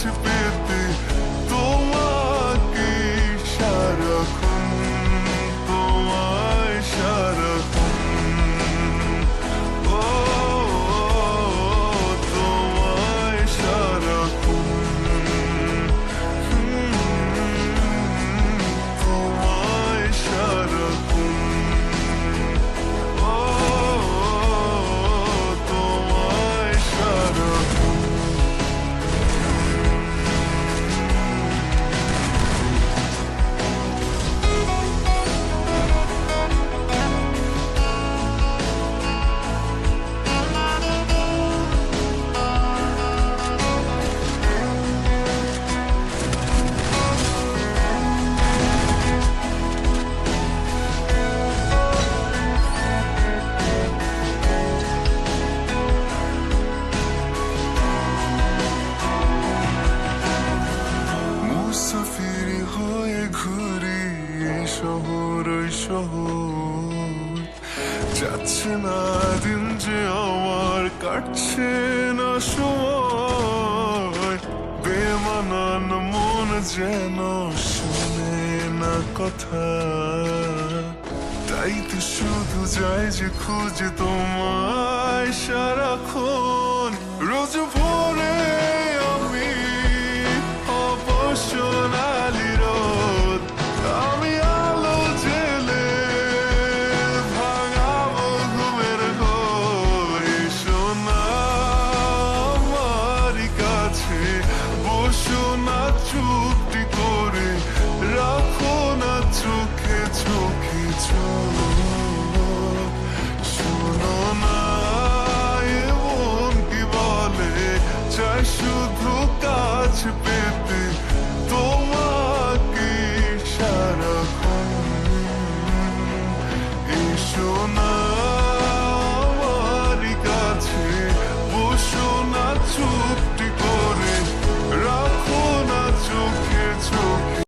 কাছে পেতে তোমাকে সারাক্ষণ, তোমায় সারাক্ষণ। ও তোমায় সারাক্ষণ, তোমায় সারাক্ষণ। ও তোমায় সারাক্ষণ। মুসাফির হয়ে ঘুরি এই শহর ওই শহর, যাচ্ছে না দিন যে আমার, কাটছে না সময়। বেমানান মন যেন শুনে না কথা, তাই তো শুধু যাই যে খুঁজে তোমায় সারাক্ষণ। রোজ